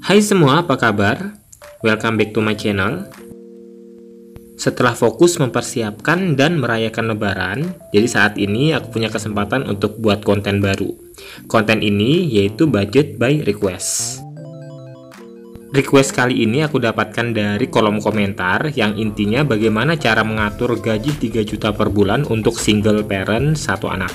Hai semua, apa kabar? Welcome back to my channel. Setelah fokus mempersiapkan dan merayakan Lebaran, jadi saat ini aku punya kesempatan untuk buat konten baru. Konten ini yaitu budget by request. Request kali ini aku dapatkan dari kolom komentar yang intinya bagaimana cara mengatur gaji 3 juta per bulan untuk single parent satu anak.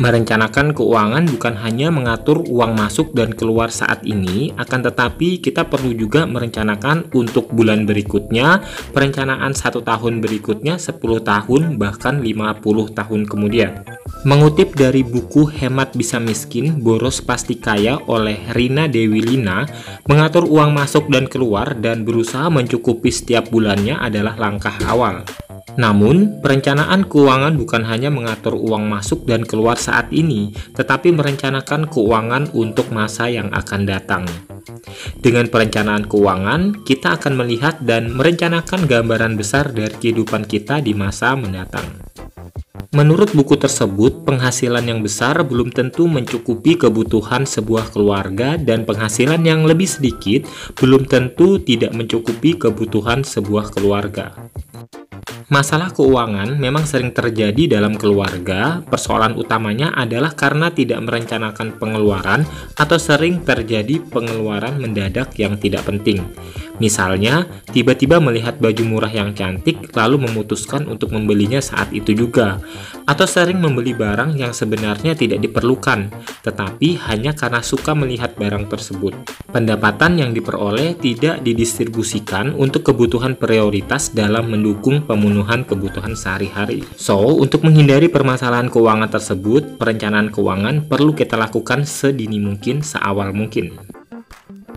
Merencanakan keuangan bukan hanya mengatur uang masuk dan keluar saat ini, akan tetapi kita perlu juga merencanakan untuk bulan berikutnya, perencanaan 1 tahun berikutnya, 10 tahun, bahkan 50 tahun kemudian. Mengutip dari buku Hemat Bisa Miskin, Boros Pasti Kaya oleh Rina Dewi Lina, mengatur uang masuk dan keluar dan berusaha mencukupi setiap bulannya adalah langkah awal. Namun, perencanaan keuangan bukan hanya mengatur uang masuk dan keluar saat ini, tetapi merencanakan keuangan untuk masa yang akan datang. Dengan perencanaan keuangan, kita akan melihat dan merencanakan gambaran besar dari kehidupan kita di masa mendatang. Menurut buku tersebut, penghasilan yang besar belum tentu mencukupi kebutuhan sebuah keluarga dan penghasilan yang lebih sedikit belum tentu tidak mencukupi kebutuhan sebuah keluarga. Masalah keuangan memang sering terjadi dalam keluarga. Persoalan utamanya adalah karena tidak merencanakan pengeluaran atau sering terjadi pengeluaran mendadak yang tidak penting. Misalnya, tiba-tiba melihat baju murah yang cantik lalu memutuskan untuk membelinya saat itu juga. Atau sering membeli barang yang sebenarnya tidak diperlukan, tetapi hanya karena suka melihat barang tersebut. Pendapatan yang diperoleh tidak didistribusikan untuk kebutuhan prioritas dalam mendukung pemenuhan kebutuhan sehari-hari. So, untuk menghindari permasalahan keuangan tersebut, perencanaan keuangan perlu kita lakukan sedini mungkin, seawal mungkin.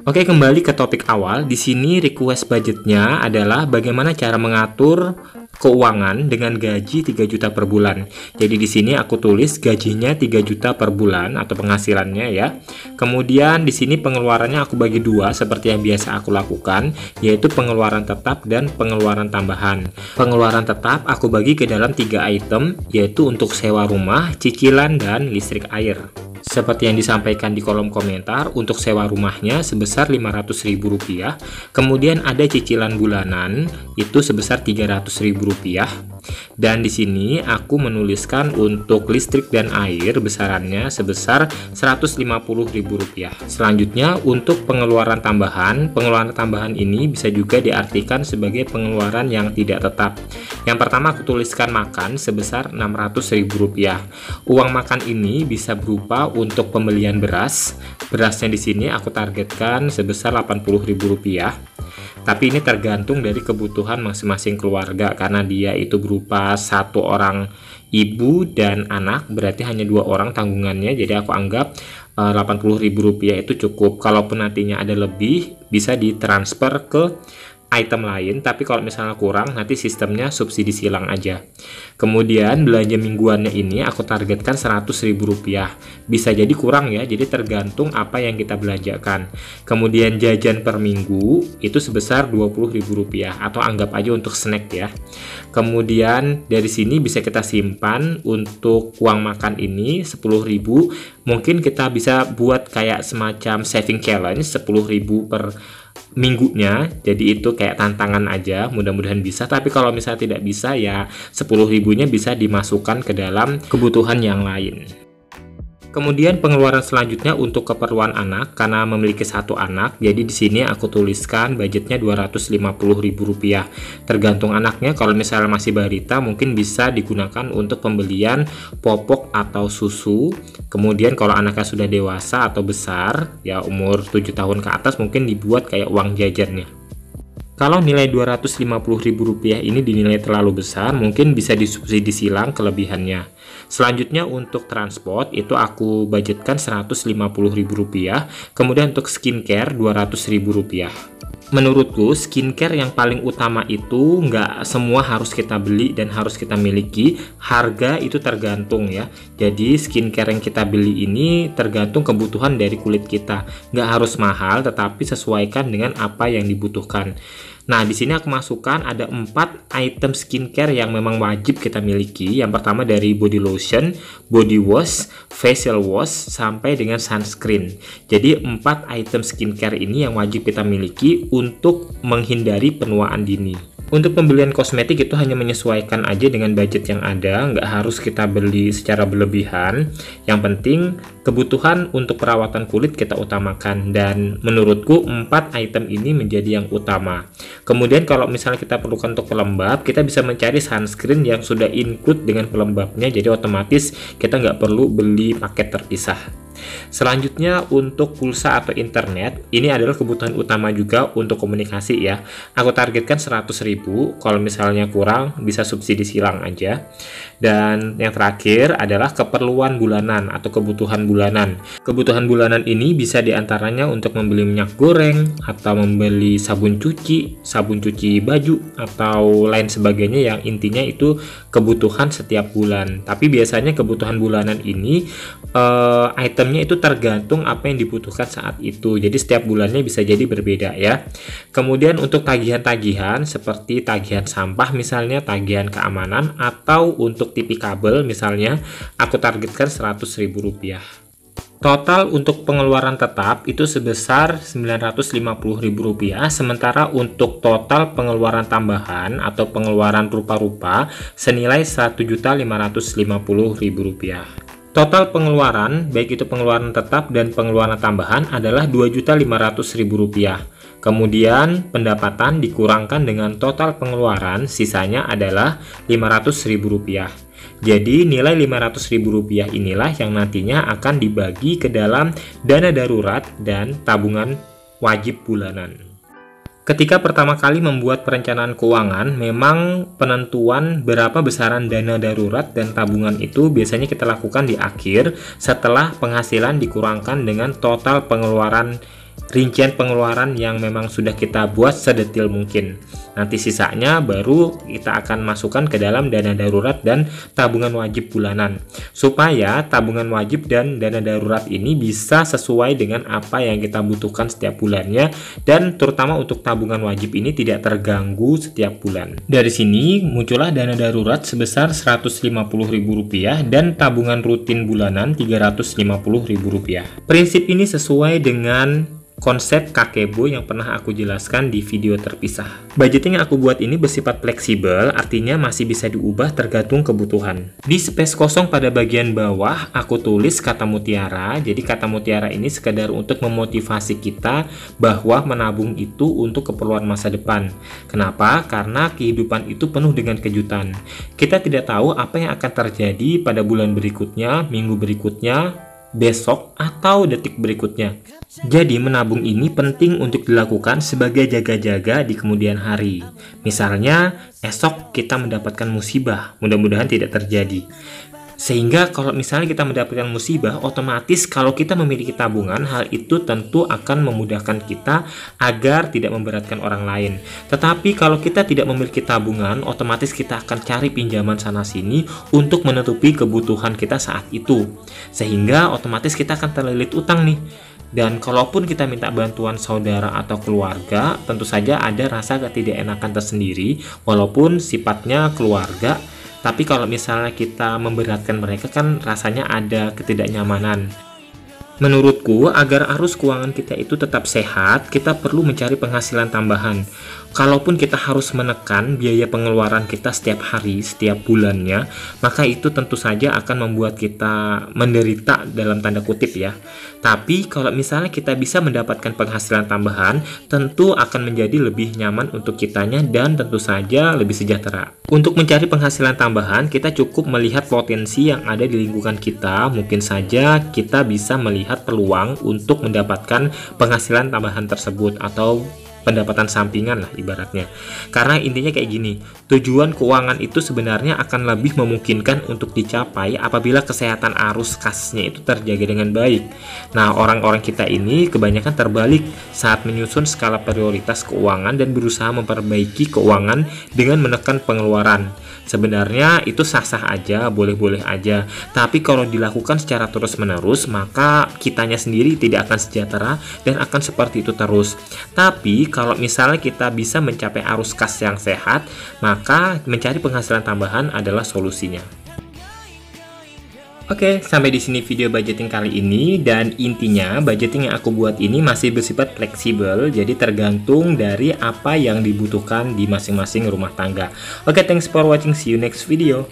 Oke, kembali ke topik awal. Di sini request budgetnya adalah bagaimana cara mengatur keuangan dengan gaji 3 juta per bulan. Jadi di sini aku tulis gajinya 3 juta per bulan atau penghasilannya ya. Kemudian di sini pengeluarannya aku bagi dua seperti yang biasa aku lakukan, yaitu pengeluaran tetap dan pengeluaran tambahan. Pengeluaran tetap aku bagi ke dalam 3 item, yaitu untuk sewa rumah, cicilan, dan listrik air. Seperti yang disampaikan di kolom komentar, untuk sewa rumahnya sebesar Rp500.000, kemudian ada cicilan bulanan itu sebesar Rp300.000, dan di sini aku menuliskan untuk listrik dan air besarannya sebesar Rp150.000. Selanjutnya untuk pengeluaran tambahan ini bisa juga diartikan sebagai pengeluaran yang tidak tetap. Yang pertama aku tuliskan makan sebesar Rp600.000. Uang makan ini bisa berupa untuk pembelian beras. Berasnya di sini aku targetkan sebesar Rp80.000. Tapi ini tergantung dari kebutuhan masing-masing keluarga, karena dia itu berupa satu orang ibu dan anak, berarti hanya 2 orang tanggungannya. Jadi aku anggap Rp80.000 itu cukup. Kalaupun nantinya ada lebih, bisa ditransfer ke item lain, tapi kalau misalnya kurang, nanti sistemnya subsidi silang aja. Kemudian belanja mingguannya ini aku targetkan Rp100.000. Bisa jadi kurang ya, jadi tergantung apa yang kita belanjakan. Kemudian jajan per minggu itu sebesar Rp20.000 atau anggap aja untuk snack ya. Kemudian dari sini bisa kita simpan untuk uang makan ini 10.000. Mungkin kita bisa buat kayak semacam saving challenge 10.000 per minggunya, jadi itu kayak tantangan aja, mudah-mudahan bisa. Tapi kalau misalnya tidak bisa ya 10.000-nya bisa dimasukkan ke dalam kebutuhan yang lain. Kemudian pengeluaran selanjutnya untuk keperluan anak, karena memiliki satu anak, jadi di sini aku tuliskan budgetnya Rp250.000. Tergantung anaknya, kalau misalnya masih balita mungkin bisa digunakan untuk pembelian popok atau susu. Kemudian kalau anaknya sudah dewasa atau besar, ya umur 7 tahun ke atas, mungkin dibuat kayak uang jajannya. Kalau nilai Rp250.000 ini dinilai terlalu besar, mungkin bisa disubsidi silang kelebihannya. Selanjutnya untuk transport itu aku budgetkan Rp150.000. Kemudian untuk skincare Rp200.000. Menurutku skincare yang paling utama itu nggak semua harus kita beli dan harus kita miliki. Harga itu tergantung ya. Jadi skincare yang kita beli ini tergantung kebutuhan dari kulit kita. Nggak harus mahal, tetapi sesuaikan dengan apa yang dibutuhkan. Nah, di sini aku masukkan ada 4 item skincare yang memang wajib kita miliki. Yang pertama dari body lotion, body wash, facial wash, sampai dengan sunscreen. Jadi 4 item skincare ini yang wajib kita miliki untuk menghindari penuaan dini. Untuk pembelian kosmetik itu hanya menyesuaikan aja dengan budget yang ada, nggak harus kita beli secara berlebihan. Yang penting kebutuhan untuk perawatan kulit kita utamakan, dan menurutku 4 item ini menjadi yang utama. Kemudian kalau misalnya kita perlukan untuk pelembab, kita bisa mencari sunscreen yang sudah include dengan pelembabnya, jadi otomatis kita nggak perlu beli paket terpisah. Selanjutnya untuk pulsa atau internet, ini adalah kebutuhan utama juga untuk komunikasi ya. Aku targetkan 100.000, kalau misalnya kurang bisa subsidi silang aja. Dan yang terakhir adalah keperluan bulanan atau kebutuhan bulanan. Kebutuhan bulanan ini bisa diantaranya untuk membeli minyak goreng, atau membeli sabun cuci baju, atau lain sebagainya, yang intinya itu kebutuhan setiap bulan. Tapi biasanya kebutuhan bulanan ini itemnya itu tergantung apa yang dibutuhkan saat itu, jadi setiap bulannya bisa jadi berbeda ya. Kemudian untuk tagihan-tagihan seperti tagihan sampah misalnya, tagihan keamanan, atau untuk TV kabel misalnya, aku targetkan Rp100.000. Total untuk pengeluaran tetap itu sebesar Rp950.000, sementara untuk total pengeluaran tambahan atau pengeluaran rupa-rupa senilai Rp1.550.000. Total pengeluaran, baik itu pengeluaran tetap dan pengeluaran tambahan, adalah Rp2.500.000. Kemudian pendapatan dikurangkan dengan total pengeluaran, sisanya adalah Rp500.000. Jadi nilai Rp500.000 inilah yang nantinya akan dibagi ke dalam dana darurat dan tabungan wajib bulanan. Ketika pertama kali membuat perencanaan keuangan, memang penentuan berapa besaran dana darurat dan tabungan itu biasanya kita lakukan di akhir setelah penghasilan dikurangkan dengan total pengeluaran, rincian pengeluaran yang memang sudah kita buat sedetil mungkin. Nanti sisanya baru kita akan masukkan ke dalam dana darurat dan tabungan wajib bulanan, supaya tabungan wajib dan dana darurat ini bisa sesuai dengan apa yang kita butuhkan setiap bulannya, dan terutama untuk tabungan wajib ini tidak terganggu setiap bulan. Dari sini muncullah dana darurat sebesar Rp150.000 dan tabungan rutin bulanan Rp350.000. Prinsip ini sesuai dengan konsep kakebo yang pernah aku jelaskan di video terpisah. Budgeting yang aku buat ini bersifat fleksibel, artinya masih bisa diubah tergantung kebutuhan. Di space kosong pada bagian bawah, aku tulis kata mutiara. Jadi kata mutiara ini sekedar untuk memotivasi kita bahwa menabung itu untuk keperluan masa depan. Kenapa? Karena kehidupan itu penuh dengan kejutan. Kita tidak tahu apa yang akan terjadi pada bulan berikutnya, minggu berikutnya, besok, atau detik berikutnya. Jadi menabung ini penting untuk dilakukan sebagai jaga-jaga di kemudian hari. Misalnya esok kita mendapatkan musibah, mudah-mudahan tidak terjadi. Sehingga kalau misalnya kita mendapatkan musibah, otomatis kalau kita memiliki tabungan, hal itu tentu akan memudahkan kita agar tidak memberatkan orang lain. Tetapi kalau kita tidak memiliki tabungan, otomatis kita akan cari pinjaman sana-sini untuk menutupi kebutuhan kita saat itu. Sehingga otomatis kita akan terlilit utang nih. Dan kalaupun kita minta bantuan saudara atau keluarga, tentu saja ada rasa ketidakenakan tersendiri, walaupun sifatnya keluarga. Tapi kalau misalnya kita memberatkan mereka, kan rasanya ada ketidaknyamanan. Menurutku, agar arus keuangan kita itu tetap sehat, kita perlu mencari penghasilan tambahan. Kalaupun kita harus menekan biaya pengeluaran kita setiap hari, setiap bulannya, maka itu tentu saja akan membuat kita menderita dalam tanda kutip ya. Tapi kalau misalnya kita bisa mendapatkan penghasilan tambahan, tentu akan menjadi lebih nyaman untuk kitanya dan tentu saja lebih sejahtera. Untuk mencari penghasilan tambahan, kita cukup melihat potensi yang ada di lingkungan kita. Mungkin saja kita bisa melihat peluang untuk mendapatkan penghasilan tambahan tersebut atau pendapatan sampingan lah ibaratnya. Karena intinya kayak gini, tujuan keuangan itu sebenarnya akan lebih memungkinkan untuk dicapai apabila kesehatan arus kasnya itu terjaga dengan baik. Nah, orang-orang kita ini kebanyakan terbalik saat menyusun skala prioritas keuangan dan berusaha memperbaiki keuangan dengan menekan pengeluaran. Sebenarnya itu sah-sah aja, boleh-boleh aja. Tapi kalau dilakukan secara terus-menerus, maka kitanya sendiri tidak akan sejahtera dan akan seperti itu terus. Tapi kalau misalnya kita bisa mencapai arus kas yang sehat, maka mencari penghasilan tambahan adalah solusinya. Oke, sampai di sini video budgeting kali ini, dan intinya budgeting yang aku buat ini masih bersifat fleksibel, jadi tergantung dari apa yang dibutuhkan di masing-masing rumah tangga. Oke, thanks for watching, see you next video.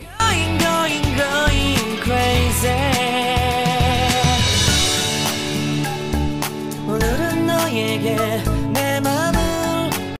오늘은 너에게